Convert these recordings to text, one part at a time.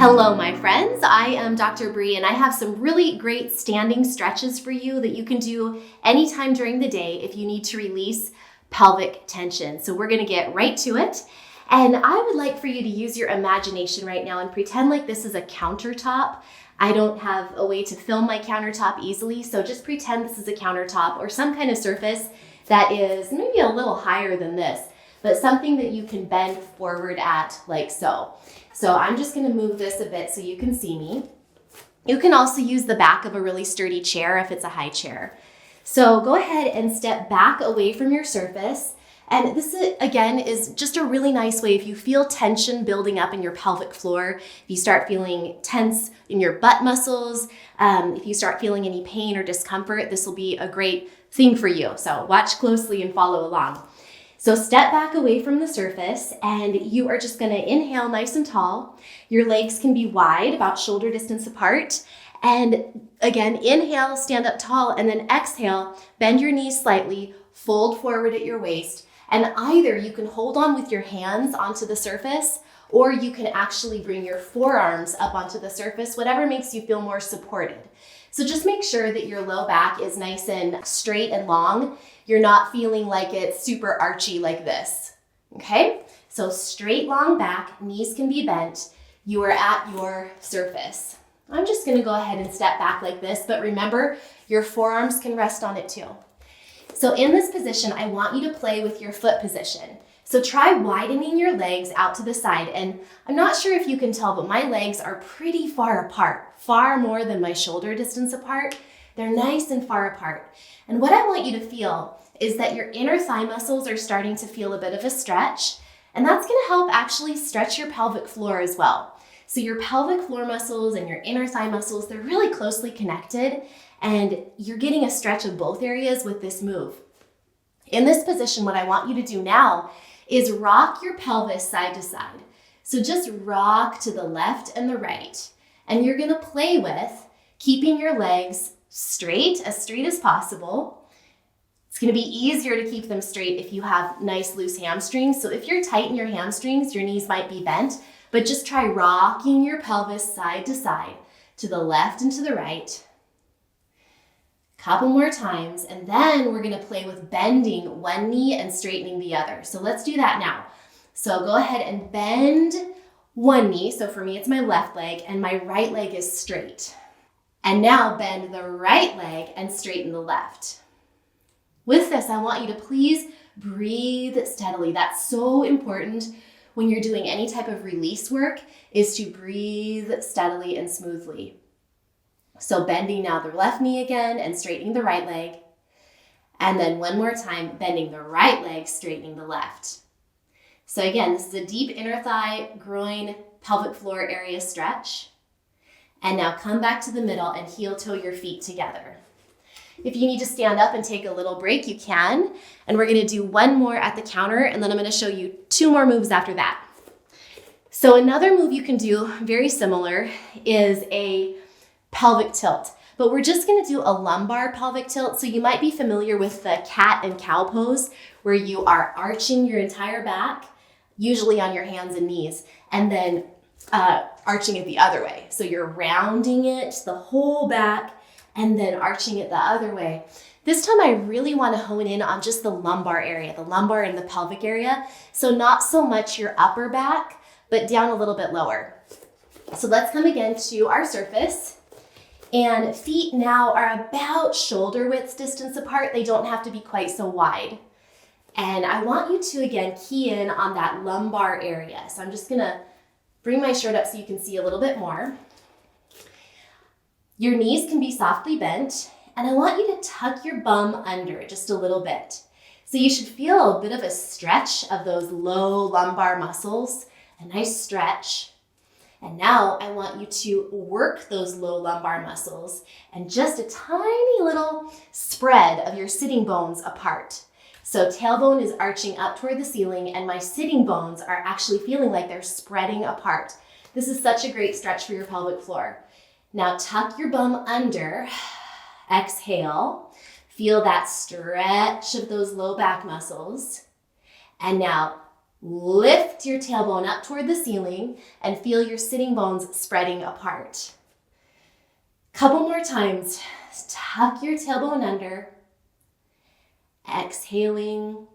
Hello, my friends. I am Dr. Bree, and I have some really great standing stretches for you that you can do anytime during the day if you need to release pelvic tension. So we're going to get right to it. And I would like for you to use your imagination right now and pretend like this is a countertop. I don't have a way to film my countertop easily, so just pretend this is a countertop or some kind of surface that is maybe a little higher than this, but something that you can bend forward at like so. So I'm just going to move this a bit so you can see me. You can also use the back of a really sturdy chair if it's a high chair. So go ahead and step back away from your surface. And this, again, is just a really nice way if you feel tension building up in your pelvic floor, if you start feeling tense in your butt muscles, if you start feeling any pain or discomfort, this will be a great thing for you. So watch closely and follow along. So step back away from the surface, and you are just going to inhale nice and tall. Your legs can be wide, about shoulder distance apart. And again, inhale, stand up tall, and then exhale, bend your knees slightly, fold forward at your waist. And either you can hold on with your hands onto the surface, or you can actually bring your forearms up onto the surface, whatever makes you feel more supported. So just make sure that your low back is nice and straight and long. You're not feeling like it's super archy like this, okay? So straight, long back, knees can be bent. You are at your surface. I'm just gonna go ahead and step back like this, but remember, your forearms can rest on it too. So in this position, I want you to play with your foot position. So try widening your legs out to the side. And I'm not sure if you can tell, but my legs are pretty far apart, far more than my shoulder distance apart. They're nice and far apart. And what I want you to feel is that your inner thigh muscles are starting to feel a bit of a stretch. And that's gonna help actually stretch your pelvic floor as well. So your pelvic floor muscles and your inner thigh muscles, they're really closely connected. And you're getting a stretch of both areas with this move. In this position, what I want you to do now is rock your pelvis side to side. So just rock to the left and the right. And you're gonna play with keeping your legs straight as possible. It's gonna be easier to keep them straight if you have nice loose hamstrings. So if you're tight in your hamstrings, your knees might be bent, but just try rocking your pelvis side to the left and to the right. Couple more times, and then we're gonna play with bending one knee and straightening the other. So let's do that now. So go ahead and bend one knee. So for me, it's my left leg, and my right leg is straight. And now bend the right leg and straighten the left. With this, I want you to please breathe steadily. That's so important when you're doing any type of release work, is to breathe steadily and smoothly. So bending now the left knee again and straightening the right leg. And then one more time, bending the right leg, straightening the left. So again, this is a deep inner thigh, groin, pelvic floor area stretch. And now come back to the middle and heel toe your feet together. If you need to stand up and take a little break, you can. And we're gonna do one more at the counter, and then I'm gonna show you two more moves after that. So another move you can do, very similar, is a pelvic tilt, but we're just going to do a lumbar pelvic tilt. So you might be familiar with the cat and cow pose, where you are arching your entire back, usually on your hands and knees, and then arching it the other way. So you're rounding it, the whole back, and then arching it the other way. This time I really want to hone in on just the lumbar area, the lumbar and the pelvic area. So not so much your upper back, but down a little bit lower. So let's come again to our surface. And feet now are about shoulder width distance apart. They don't have to be quite so wide. And I want you to, again, key in on that lumbar area. So I'm just gonna bring my shirt up so you can see a little bit more. Your knees can be softly bent, and I want you to tuck your bum under just a little bit. So you should feel a bit of a stretch of those low lumbar muscles, a nice stretch. And now I want you to work those low lumbar muscles and just a tiny little spread of your sitting bones apart. So tailbone is arching up toward the ceiling, and my sitting bones are actually feeling like they're spreading apart. This is such a great stretch for your pelvic floor. Now tuck your bum under, exhale, feel that stretch of those low back muscles. And now Lift your tailbone up toward the ceiling and feel your sitting bones spreading apart. Couple more times. Tuck your tailbone under. Exhaling.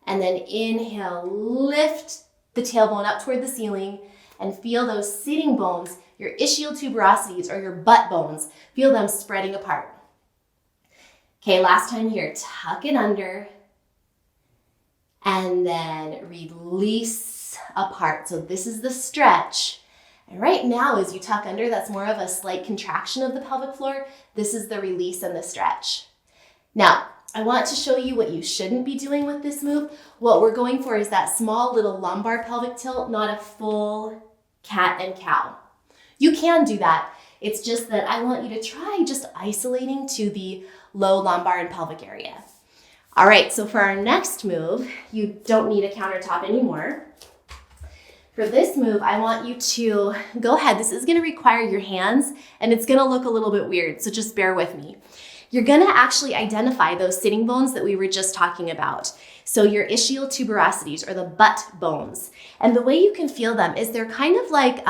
And then inhale, lift the tailbone up toward the ceiling and feel those sitting bones, your ischial tuberosities or your butt bones, feel them spreading apart. Okay, last time here, tuck it under and then release apart. So this is the stretch. And right now, as you tuck under, that's more of a slight contraction of the pelvic floor. This is the release and the stretch. Now, I want to show you what you shouldn't be doing with this move. What we're going for is that small little lumbar pelvic tilt, not a full cat and cow. You can do that. It's just that I want you to try just isolating to the low lumbar and pelvic area. All right, so for our next move, you don't need a countertop anymore. For this move, I want you to go ahead. This is gonna require your hands and it's gonna look a little bit weird, so just bear with me. You're gonna actually identify those sitting bones that we were just talking about. So your ischial tuberosities or the butt bones. And the way you can feel them is they're kind of like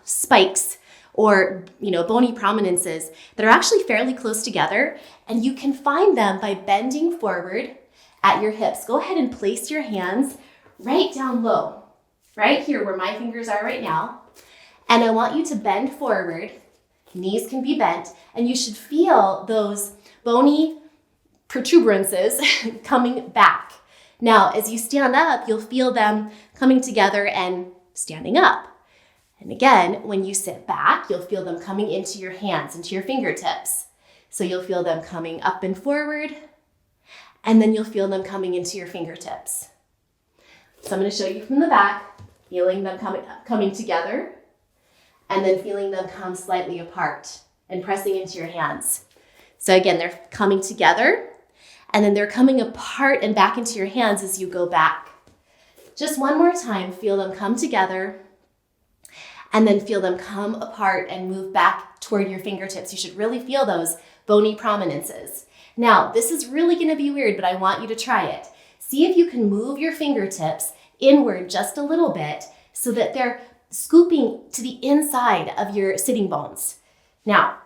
spikes or bony prominences that are actually fairly close together. And you can find them by bending forward at your hips. Go ahead and place your hands right down low, right here where my fingers are right now. And I want you to bend forward. Knees can be bent, and you should feel those bony protuberances coming back. Now, as you stand up, you'll feel them coming together and standing up. And again, when you sit back, you'll feel them coming into your hands, into your fingertips. So you'll feel them coming up and forward, and then you'll feel them coming into your fingertips. So I'm going to show you from the back, feeling them coming together, and then feeling them come slightly apart and pressing into your hands. So again, they're coming together and then they're coming apart and back into your hands as you go back. Just one more time, feel them come together and then feel them come apart and move back toward your fingertips. You should really feel those bony prominences. Now, this is really gonna be weird, but I want you to try it. See if you can move your fingertips inward just a little bit so that they're scooping to the inside of your sitting bones. Now,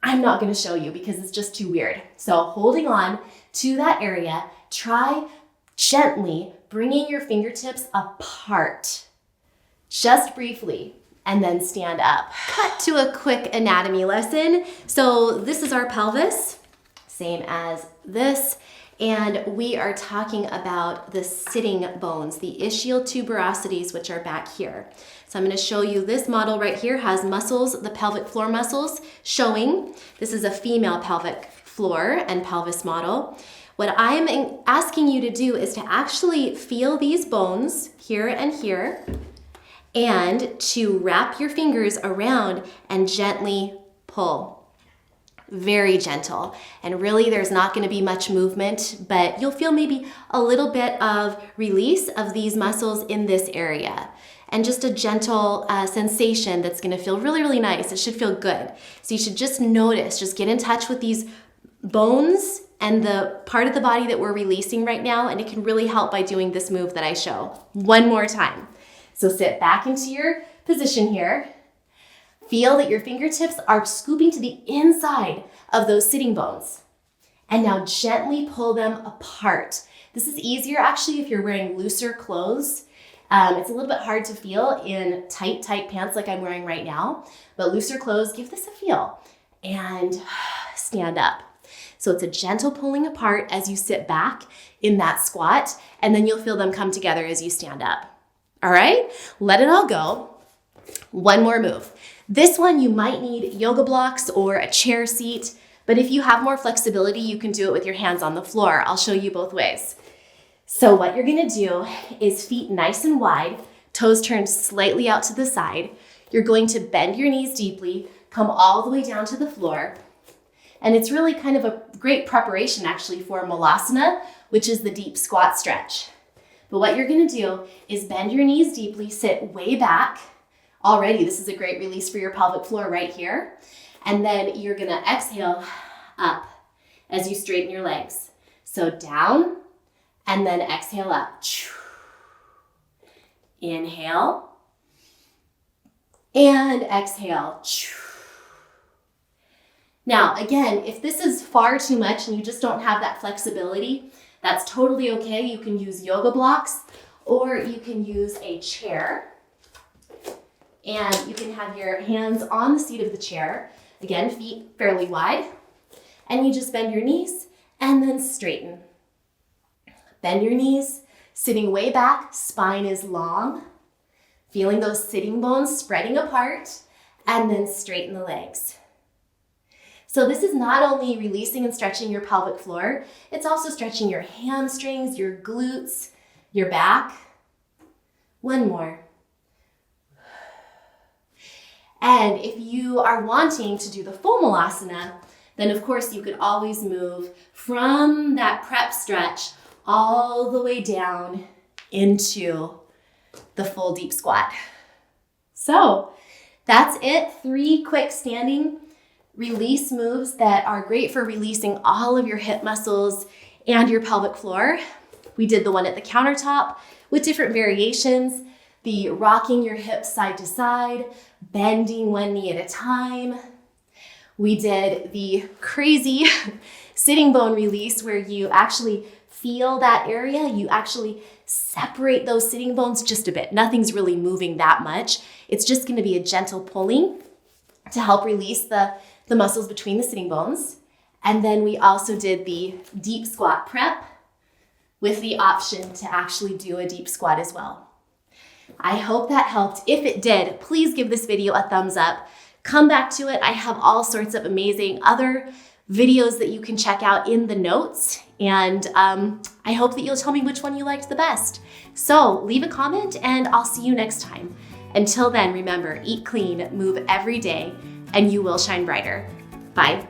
I'm not going to show you because it's just too weird. So holding on to that area, try gently bringing your fingertips apart, just briefly, and then stand up. Cut to a quick anatomy lesson. So this is our pelvis, same as this. And we are talking about the sitting bones, the ischial tuberosities, which are back here. So I'm going to show you this model right here has muscles, the pelvic floor muscles showing. This is a female pelvic floor and pelvis model. What I'm asking you to do is to actually feel these bones here and here and to wrap your fingers around and gently pull. Very gentle. And really there's not going to be much movement, but you'll feel maybe a little bit of release of these muscles in this area. And just a gentle sensation that's going to feel really, really nice. It should feel good. So you should just notice, just get in touch with these bones and the part of the body that we're releasing right now, and it can really help by doing this move that I show. One more time. So sit back into your position here. Feel that your fingertips are scooping to the inside of those sitting bones. And now gently pull them apart. This is easier actually if you're wearing looser clothes. It's a little bit hard to feel in tight pants like I'm wearing right now, but looser clothes, give this a feel and stand up. So it's a gentle pulling apart as you sit back in that squat, and then you'll feel them come together as you stand up. All right, let it all go. One more move. This one you might need yoga blocks or a chair seat, but if you have more flexibility, you can do it with your hands on the floor. I'll show you both ways. So what you're gonna do is feet nice and wide, toes turned slightly out to the side. You're going to bend your knees deeply, come all the way down to the floor. And it's really kind of a great preparation actually for Malasana, which is the deep squat stretch. But what you're gonna do is bend your knees deeply, sit way back. Already, this is a great release for your pelvic floor right here. And then you're gonna exhale up as you straighten your legs. So down, and then exhale up. Inhale. And exhale. Now, again, if this is far too much and you just don't have that flexibility, that's totally okay. You can use yoga blocks or you can use a chair. And you can have your hands on the seat of the chair. Again, feet fairly wide. And you just bend your knees and then straighten. Bend your knees, sitting way back, spine is long. Feeling those sitting bones spreading apart, and then straighten the legs. So this is not only releasing and stretching your pelvic floor, it's also stretching your hamstrings, your glutes, your back. One more. And if you are wanting to do the full malasana, then of course you could always move from that prep stretch all the way down into the full deep squat. So that's it. 3 quick standing release moves that are great for releasing all of your hip muscles and your pelvic floor. We did the one at the countertop with different variations, the rocking your hips side to side, bending one knee at a time. We did the crazy sitting bone release where you actually feel that area. You actually separate those sitting bones just a bit. Nothing's really moving that much. It's just going to be a gentle pulling to help release the muscles between the sitting bones. And then we also did the deep squat prep with the option to actually do a deep squat as well. I hope that helped. If it did, please give this video a thumbs up. Come back to it. I have all sorts of amazing other videos that you can check out in the notes. And I hope that you'll tell me which one you liked the best. So leave a comment and I'll see you next time. Until then, remember, eat clean, move every day, and you will shine brighter. Bye.